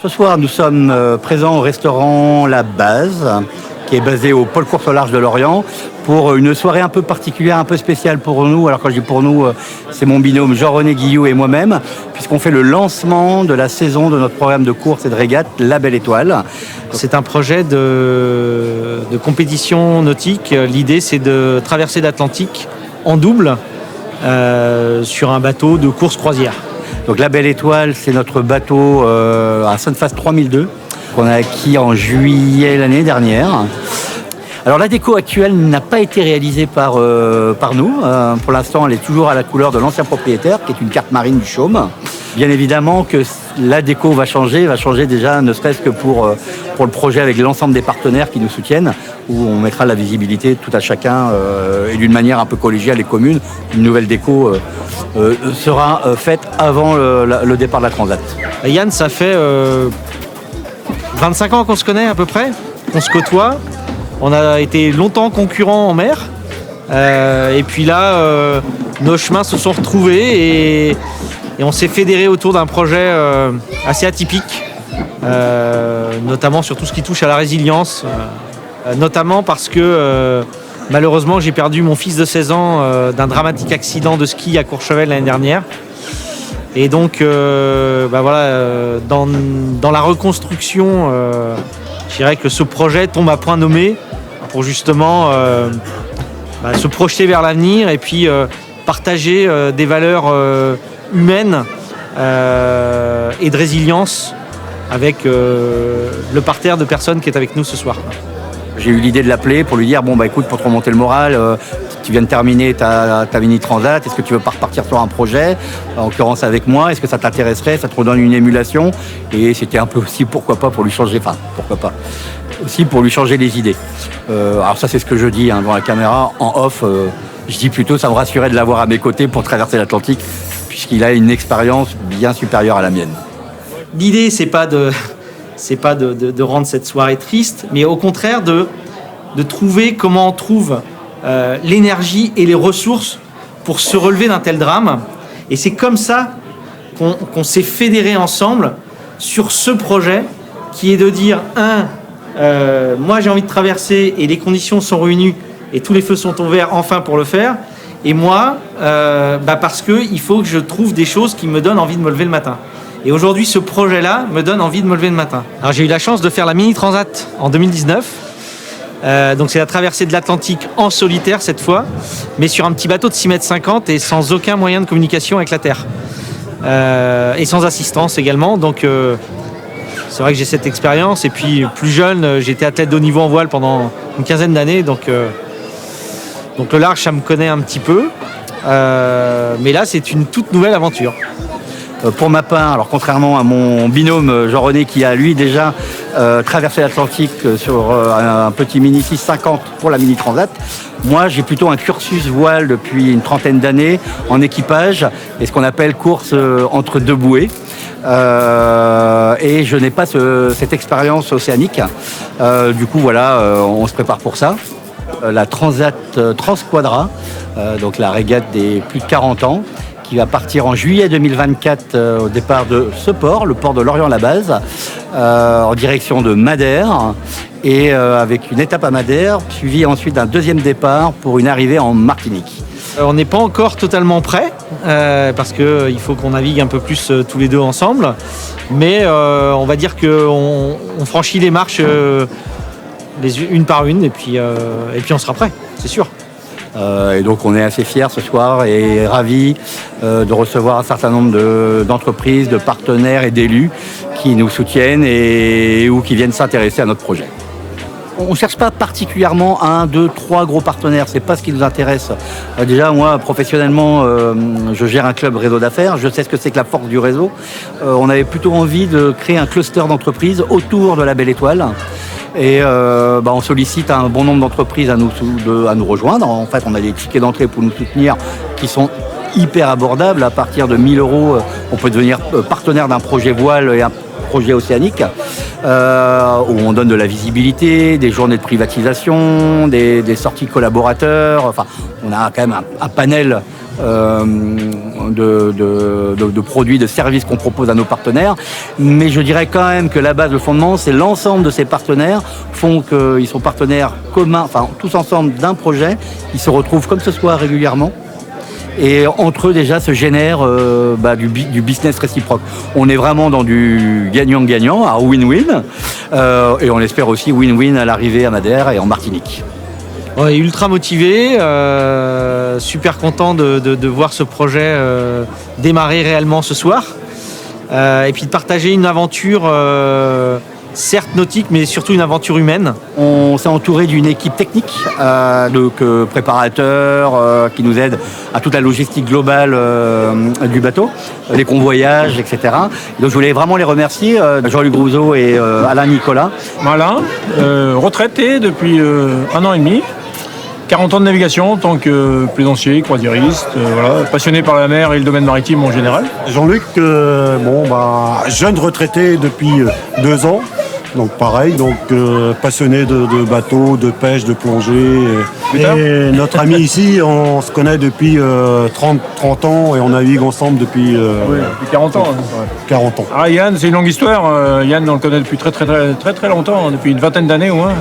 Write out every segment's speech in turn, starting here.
Ce soir, nous sommes présents au restaurant La Base, qui est basé au pôle course au large de Lorient, pour une soirée un peu particulière, un peu spéciale pour nous. Alors quand je dis pour nous, c'est mon binôme Jean-René Guillou et moi-même, puisqu'on fait le lancement de la saison de notre programme de course et de régate La Belle Étoile. C'est un projet de compétition nautique. L'idée, c'est de traverser l'Atlantique en double sur un bateau de course croisière. Donc La Belle Étoile, c'est notre bateau à Sunfast 3002 qu'on a acquis en juillet l'année dernière. Alors la déco actuelle n'a pas été réalisée par nous. Pour l'instant, elle est toujours à la couleur de l'ancien propriétaire, qui est une carte marine du Chaume. Bien évidemment que la déco va changer déjà, ne serait-ce que pour le projet avec l'ensemble des partenaires qui nous soutiennent, où on mettra la visibilité tout à chacun et d'une manière un peu collégiale et commune. Une nouvelle déco sera faite avant le départ de la Transat. Yann, ça fait 25 ans qu'on se connaît à peu près, qu'on se côtoie. On a été longtemps concurrents en mer. Et puis là, nos chemins se sont retrouvés et on s'est fédéré autour d'un projet assez atypique, notamment sur tout ce qui touche à la résilience, notamment parce que malheureusement j'ai perdu mon fils de 16 ans d'un dramatique accident de ski à Courchevel l'année dernière. Et donc dans la reconstruction, je dirais que ce projet tombe à point nommé pour justement se projeter vers l'avenir et puis partager des valeurs humaine et de résilience avec le parterre de personnes qui est avec nous ce soir. J'ai eu l'idée de l'appeler pour lui dire écoute, pour te remonter le moral, tu viens de terminer ta mini transat, est-ce que tu veux pas repartir sur un projet, en l'occurrence avec moi, est-ce que ça t'intéresserait, ça te redonne une émulation, et c'était un peu aussi pourquoi pas pour lui changer les idées. Alors ça c'est ce que je dis devant la caméra, en off, je dis plutôt ça me rassurait de l'avoir à mes côtés pour traverser l'Atlantique, puisqu'il a une expérience bien supérieure à la mienne. L'idée, c'est pas de rendre cette soirée triste, mais au contraire de trouver comment on trouve l'énergie et les ressources pour se relever d'un tel drame. Et c'est comme ça qu'on s'est fédérés ensemble sur ce projet qui est de dire, moi j'ai envie de traverser et les conditions sont réunies et tous les feux sont ouverts enfin pour le faire. Et moi, parce qu'il faut que je trouve des choses qui me donnent envie de me lever le matin. Et aujourd'hui, ce projet-là me donne envie de me lever le matin. Alors j'ai eu la chance de faire la Mini Transat en 2019. Donc c'est la traversée de l'Atlantique en solitaire cette fois, mais sur un petit bateau de 6,50 m et sans aucun moyen de communication avec la Terre. Et sans assistance également. Donc c'est vrai que j'ai cette expérience. Et puis plus jeune, j'étais athlète de haut niveau en voile pendant une quinzaine d'années. Donc le large, ça me connaît un petit peu. Mais là, c'est une toute nouvelle aventure. Pour ma part, alors contrairement à mon binôme Jean-René qui a lui déjà traversé l'Atlantique sur un petit Mini 650 pour la Mini Transat, moi j'ai plutôt un cursus voile depuis une trentaine d'années en équipage et ce qu'on appelle course entre deux bouées. Et je n'ai pas cette expérience océanique. Du coup voilà, on se prépare pour ça. La Transat Transquadra, donc la régate des plus de 40 ans, qui va partir en juillet 2024 au départ de ce port, le port de Lorient-La Base, en direction de Madère, et avec une étape à Madère, suivie ensuite d'un deuxième départ pour une arrivée en Martinique. On n'est pas encore totalement prêt, parce qu'il faut qu'on navigue un peu plus tous les deux ensemble, mais on va dire qu'on franchit les marches une par une, et puis on sera prêt, c'est sûr. Et donc on est assez fiers ce soir et ravis de recevoir un certain nombre d'entreprises, de partenaires et d'élus qui nous soutiennent ou qui viennent s'intéresser à notre projet. On ne cherche pas particulièrement 1, 2, 3 gros partenaires, c'est pas ce qui nous intéresse. Déjà moi professionnellement je gère un club réseau d'affaires, je sais ce que c'est que la force du réseau. On avait plutôt envie de créer un cluster d'entreprises autour de la Belle Étoile. Et on sollicite un bon nombre d'entreprises à nous rejoindre. En fait, on a des tickets d'entrée pour nous soutenir qui sont hyper abordables. À partir de 1 000 €, on peut devenir partenaire d'un projet voile et un projet océanique, où on donne de la visibilité, des journées de privatisation, des sorties collaborateurs. Enfin, on a quand même un panel de produits, de services qu'on propose à nos partenaires. Mais je dirais quand même que la base, le fondement, c'est l'ensemble de ces partenaires font qu'ils sont partenaires communs, enfin tous ensemble d'un projet. Ils se retrouvent comme ce soir régulièrement. Et entre eux déjà se génère du business réciproque. On est vraiment dans du gagnant-gagnant, à win-win, et on espère aussi win-win à l'arrivée à Madère et en Martinique. On est ultra motivé, super content de voir ce projet démarrer réellement ce soir, et puis de partager une aventure certes nautique, mais surtout une aventure humaine. On s'est entouré d'une équipe technique, de préparateurs qui nous aident à toute la logistique globale du bateau, les convoyages, etc. Donc je voulais vraiment les remercier, Jean-Luc Grouzeau et Alain Nicolas. Alain, retraité depuis 1 an et demi. 40 ans de navigation en tant que plaisancier, croisiériste, passionné par la mer et le domaine maritime en général. Jean-Luc, jeune retraité depuis 2 ans. Donc pareil, passionné de bateaux, de pêche, de plongée. Et notre ami ici, on se connaît depuis 30 ans et on navigue ensemble depuis 40 ans. 40 ans. Ah, Yann, c'est une longue histoire. Yann, on le connaît depuis très longtemps, depuis une vingtaine d'années au moins.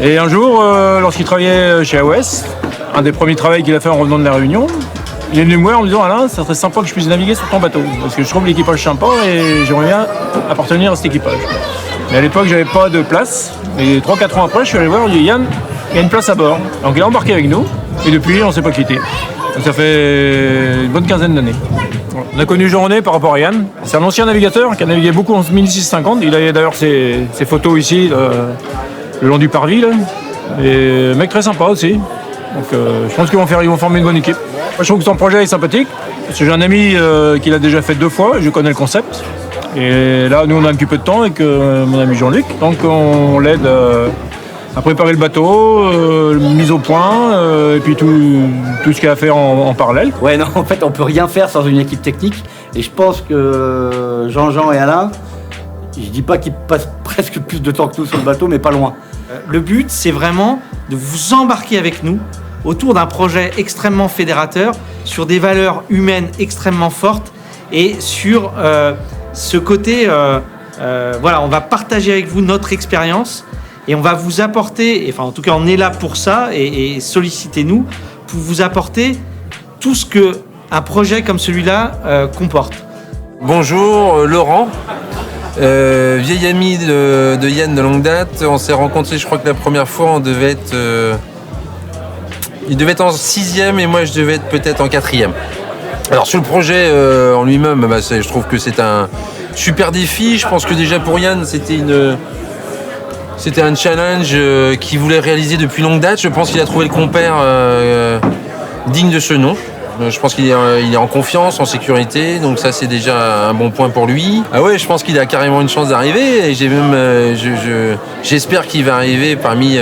Et un jour, lorsqu'il travaillait chez AOS, un des premiers travaux qu'il a fait en revenant de la Réunion, il est venu me voir en me disant « Alain, ça serait sympa que je puisse naviguer sur ton bateau, parce que je trouve l'équipage sympa et j'aimerais bien appartenir à cet équipage. » Mais à l'époque, j'avais pas de place. Et 3-4 ans après, je suis allé voir, je lui ai dit « Yann, il y a une place à bord. » Donc il a embarqué avec nous, et depuis, on ne s'est pas quitté. Donc ça fait une bonne quinzaine d'années. On a connu Jean-René par rapport à Yann. C'est un ancien navigateur qui a navigué beaucoup en 1650. Il a d'ailleurs ses photos ici, le long du parvis. Là. Et mec très sympa aussi. Donc je pense qu'ils vont former une bonne équipe. Moi, je trouve que son projet est sympathique. Parce que j'ai un ami qui l'a déjà fait 2 fois, je connais le concept. Et là, nous, on a un petit peu de temps avec mon ami Jean-Luc. Donc, on l'aide à préparer le bateau, mise au point, et puis tout ce qu'il y a à faire en parallèle. Ouais, non, en fait, on peut rien faire sans une équipe technique. Et je pense que Jean-Jean et Alain, je dis pas qu'ils passent presque plus de temps que nous sur le bateau, mais pas loin. Le but, c'est vraiment de vous embarquer avec nous autour d'un projet extrêmement fédérateur, sur des valeurs humaines extrêmement fortes et sur ce côté, on va partager avec vous notre expérience et on va vous apporter, en tout cas on est là pour ça et sollicitez-nous pour vous apporter tout ce qu'un projet comme celui-là comporte. Bonjour, Laurent, vieil ami de Yann de longue date. On s'est rencontrés, je crois que la première fois, il devait être en 6e et moi je devais être peut-être en 4e. Alors sur le projet en lui-même, je trouve que c'est un super défi. Je pense que déjà pour Yann, c'était un challenge qu'il voulait réaliser depuis longue date. Je pense qu'il a trouvé le compère digne de ce nom. Je pense qu'il est en confiance, en sécurité, donc ça c'est déjà un bon point pour lui. Ah ouais, je pense qu'il a carrément une chance d'arriver et j'espère qu'il va arriver parmi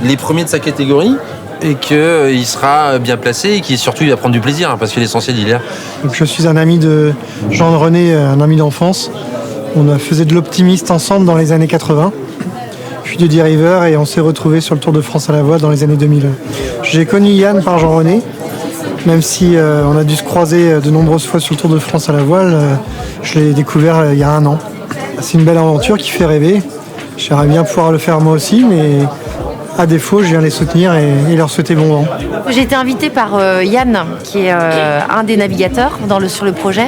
les premiers de sa catégorie. Et qu'il sera bien placé et qu'il surtout il va prendre du plaisir parce que l'essentiel il est là. Donc, je suis un ami de Jean-René, un ami d'enfance. On faisait de l'optimiste ensemble dans les années 80, puis de D-River et on s'est retrouvés sur le Tour de France à la voile dans les années 2000. J'ai connu Yann par Jean-René, même si on a dû se croiser de nombreuses fois sur le Tour de France à la voile. Je l'ai découvert il y a 1 an. C'est une belle aventure qui fait rêver. J'aimerais bien pouvoir le faire moi aussi, mais à défaut, je viens les soutenir et leur souhaiter bon vent. J'ai été invitée par Yann, qui est un des navigateurs sur le projet.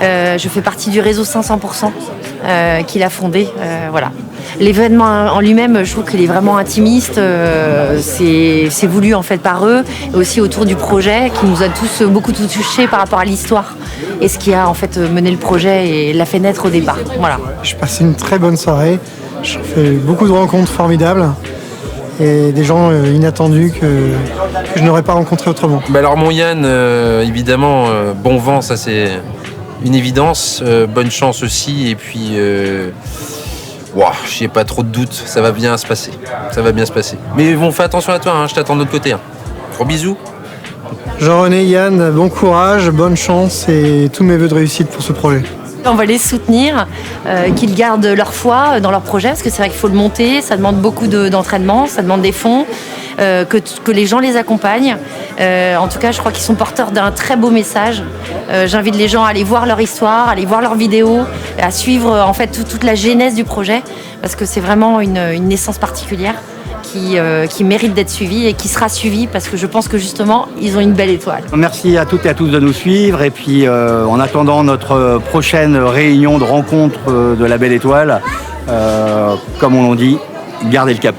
Je fais partie du réseau 500% qu'il a fondé. Voilà. L'événement en lui-même, je trouve qu'il est vraiment intimiste. C'est voulu en fait par eux, et aussi autour du projet qui nous a tous beaucoup touchés par rapport à l'histoire et ce qui a en fait mené le projet et l'a fait naître au départ. Voilà. J'ai passé une très bonne soirée. J'ai fait beaucoup de rencontres formidables. Et des gens inattendus que je n'aurais pas rencontrés autrement. Alors mon Yann, évidemment, bon vent, ça c'est une évidence. Bonne chance aussi. Et puis, je n'ai pas trop de doutes. Ça va bien se passer. Mais bon, fais attention à toi, je t'attends de l'autre côté. Gros bisous. Jean-René, Yann, bon courage, bonne chance et tous mes vœux de réussite pour ce projet. On va les soutenir, qu'ils gardent leur foi dans leur projet, parce que c'est vrai qu'il faut le monter, ça demande beaucoup d'entraînement, ça demande des fonds, que les gens les accompagnent, En tout cas, je crois qu'ils sont porteurs d'un très beau message. J'invite les gens à aller voir leur histoire, à aller voir leurs vidéos, à suivre en fait toute la genèse du projet, parce que c'est vraiment une naissance particulière qui mérite d'être suivie et qui sera suivie, parce que je pense que justement, ils ont une belle étoile. Merci à toutes et à tous de nous suivre. Et puis, en attendant notre prochaine réunion de rencontre de la Belle Étoile, comme on l'a dit, gardez le cap.